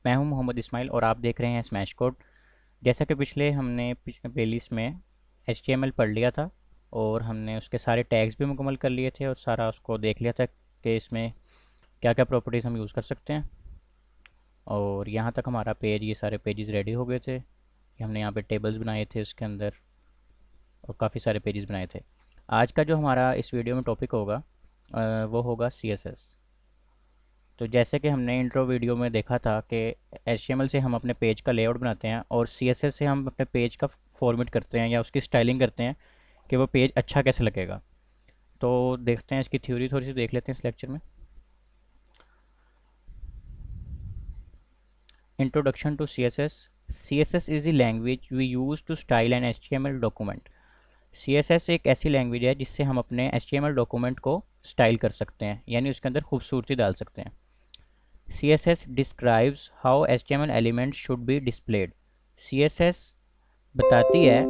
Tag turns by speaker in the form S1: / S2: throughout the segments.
S1: मैं हूं मोहम्मद इस्माइल और आप देख रहे हैं स्मैश कोड। जैसा कि पिछले हमने प्लेलिस्ट में HTML पढ़ लिया था और हमने उसके सारे टैग्स भी मुकम्मल कर लिए थे और सारा उसको देख लिया था कि इसमें क्या क्या प्रॉपर्टीज़ हम यूज़ कर सकते हैं। और यहाँ तक हमारा पेज, ये सारे पेजेस रेडी हो गए थे। ये हमने यहाँ पे टेबल्स बनाए थे उसके अंदर और काफ़ी सारे पेजेस बनाए थे। आज का जो हमारा इस वीडियो में टॉपिक होगा वो होगा CSS। तो जैसे कि हमने इंट्रो वीडियो में देखा था कि HTML से हम अपने पेज का लेआउट बनाते हैं और CSS से हम अपने पेज का फॉर्मेट करते हैं या उसकी स्टाइलिंग करते हैं कि वो पेज अच्छा कैसे लगेगा। तो देखते हैं, इसकी थ्योरी थोड़ी सी देख लेते हैं इस लेक्चर में। Introduction to CSS। CSS is the language we use to style an HTML document. CSS एक ऐसी लैंग्वेज है जिससे हम अपने HTML डॉक्यूमेंट को स्टाइल कर सकते हैं, यानी उसके अंदर खूबसूरती डाल सकते हैं। CSS describes how HTML elements should be displayed। CSS बताती है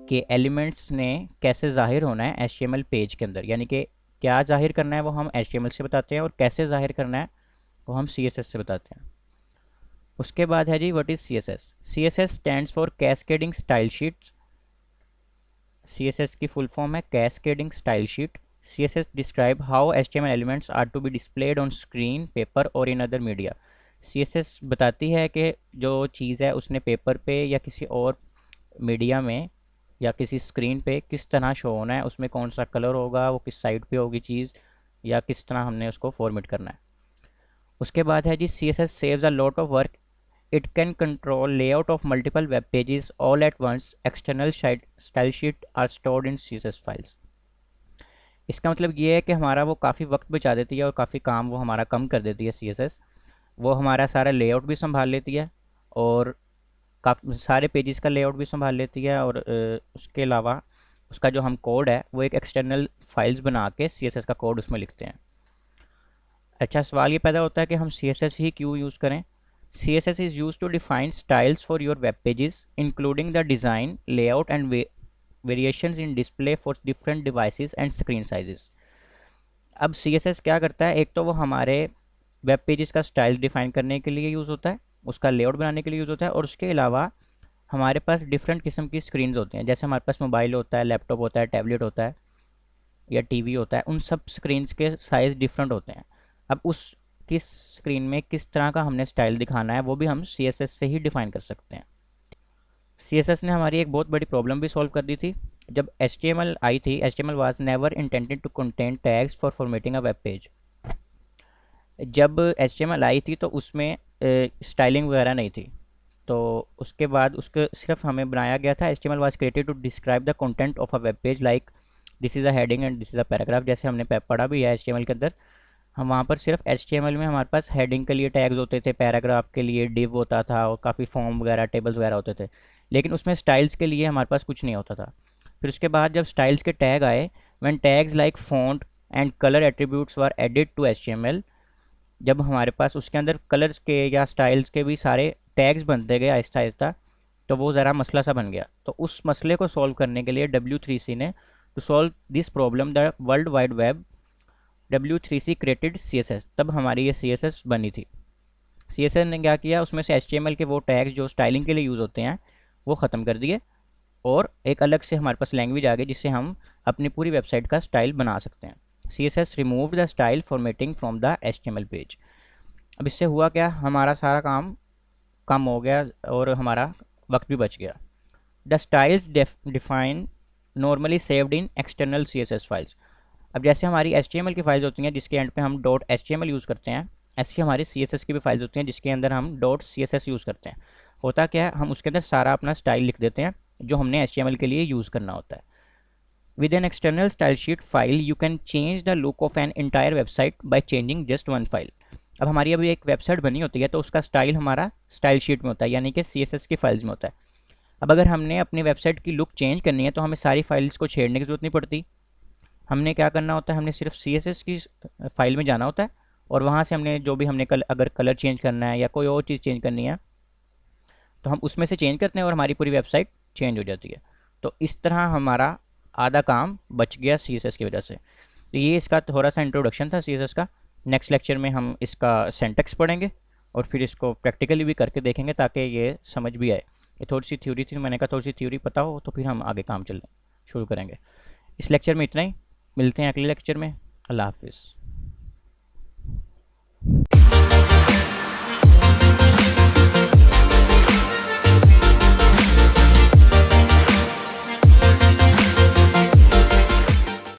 S1: कि एलिमेंट्स ने कैसे ज़ाहिर होना है HTML पेज के अंदर, यानी कि क्या ज़ाहिर करना है वो हम HTML से बताते हैं और कैसे ज़ाहिर करना है वो हम CSS से बताते हैं। उसके बाद है जी what is CSS। CSS stands for cascading style sheets. CSS की फुल फॉर्म है cascading style sheet. CSS describe how HTML elements are to be displayed on screen, paper और in other media। CSS बताती है कि जो चीज़ है उसने paper पे या किसी और मीडिया में या किसी स्क्रीन पे किस तरह शो होना है, उसमें कौन सा कलर होगा, वो किस साइड पे होगी चीज़, या किस तरह हमने उसको फॉर्मेट करना है। उसके बाद है जी CSS saves a lot of work। It can control layout of multiple web pages all at once। External style sheet are stored in CSS files। इसका मतलब ये है कि हमारा वो काफ़ी वक्त बचा देती है और काफ़ी काम वो हमारा कम कर देती है CSS। वो हमारा सारा लेआउट भी संभाल लेती है और काफ़ी सारे पेजेस का लेआउट भी संभाल लेती है और उसके अलावा उसका जो हम कोड है वो एक एक्सटर्नल फाइल्स बना के CSS का कोड उसमें लिखते हैं। अच्छा, सवाल ये पैदा होता है कि हम CSS ही क्यों यूज़ करें। CSS is used to define styles for your web pages, including the design, layout and variations in display for different devices and screen sizes। अब CSS क्या करता है, एक तो वो हमारे वेब पेजेस का स्टाइल डिफाइन करने के लिए यूज़ होता है, उसका लेआउट बनाने के लिए यूज़ होता है, और उसके अलावा हमारे पास डिफरेंट किस्म की स्क्रीन्स होती हैं। जैसे हमारे पास मोबाइल होता है, लैपटॉप होता है, टैबलेट होता है या टीवी होता है, उन सब स्क्रीन्स के साइज़ डिफरेंट होते हैं। अब उस किस स्क्रीन में किस तरह का हमने स्टाइल दिखाना है वो भी हम CSS से ही डिफाइन कर सकते हैं। CSS ने हमारी एक बहुत बड़ी प्रॉब्लम भी सॉल्व कर दी थी। जब HTML आई थी, HTML was never intended to contain tags for formatting a web page. जब HTML आई थी तो उसमें स्टाइलिंग वगैरह नहीं थी, तो उसके बाद उसके सिर्फ हमें बनाया गया था HTML was created to describe the content of a web page, like this is a heading and this is a paragraph. जैसे हमने पढ़ा भी है HTML के अंदर, हम वहाँ पर सिर्फ HTML में हमारे पास हेडिंग के लिए टैग्स होते थे, पैराग्राफ के लिए डिव होता था और काफ़ी फॉर्म वगैरह टेबल्स वगैरह होते थे, लेकिन उसमें स्टाइल्स के लिए हमारे पास कुछ नहीं होता था। फिर उसके बाद जब स्टाइल्स के टैग आए, when tags like font and colour attributes were added to HTML, जब हमारे पास उसके अंदर कलर्स के या स्टाइल्स के भी सारे टैग्स बनते गए आहिस्ता आहिस्ता, तो वो ज़रा मसला सा बन गया। तो उस मसले को सॉल्व करने के लिए W3C ने, to solve this problem the world wide web, W3C created CSS। तब हमारी ये CSS बनी थी। CSS ने क्या किया, उसमें से HTML के वो टैग्स जो स्टाइलिंग के लिए यूज़ होते हैं वो ख़त्म कर दिए और एक अलग से हमारे पास लैंग्वेज आ गई जिससे हम अपनी पूरी वेबसाइट का स्टाइल बना सकते हैं। CSS remove the style formatting from the HTML page. अब इससे हुआ क्या, हमारा सारा काम कम हो गया और हमारा वक्त भी बच गया। The styles define normally saved in external CSS files. अब जैसे हमारी HTML की फाइल्स होती हैं जिसके एंड पे हम .html यूज़ करते हैं, ऐसी हमारी CSS की भी फाइल्स होती हैं जिसके अंदर हम .css यूज़ करते हैं। होता क्या है, हम उसके अंदर सारा अपना स्टाइल लिख देते हैं जो हमने HTML के लिए यूज़ करना होता है। With an external style sheet file you can change the look of an entire website by changing just one file. अब हमारी अभी एक वेबसाइट बनी होती है तो उसका स्टाइल हमारा स्टाइल शीट में होता है, यानी कि CSS की फाइल्स में होता है। अब अगर हमने अपनी वेबसाइट की लुक चेंज करनी है तो हमें सारी फाइल्स को छेड़ने की जरूरत नहीं पड़ती। हमने क्या करना होता है, हमने सिर्फ CSS की फाइल में जाना होता है और वहाँ से हमने जो भी हमने अगर कलर चेंज करना है या कोई और चीज़ चेंज करनी है तो हम उसमें से चेंज करते हैं और हमारी पूरी वेबसाइट चेंज हो जाती है। तो इस तरह हमारा आधा काम बच गया CSS की वजह से। तो ये इसका थोड़ा सा इंट्रोडक्शन था CSS का। नेक्स्ट लेक्चर में हम इसका सिंटैक्स पढ़ेंगे और फिर इसको प्रैक्टिकली भी करके देखेंगे ताकि ये समझ भी आए। ये थोड़ी सी थ्योरी थी, मैंने कहा थोड़ी सी थ्योरी पता हो तो फिर हम आगे काम चलने शुरू करेंगे। इस लेक्चर में इतना ही, मिलते हैं अगले लेक्चर में। अल्लाह हाफिज़।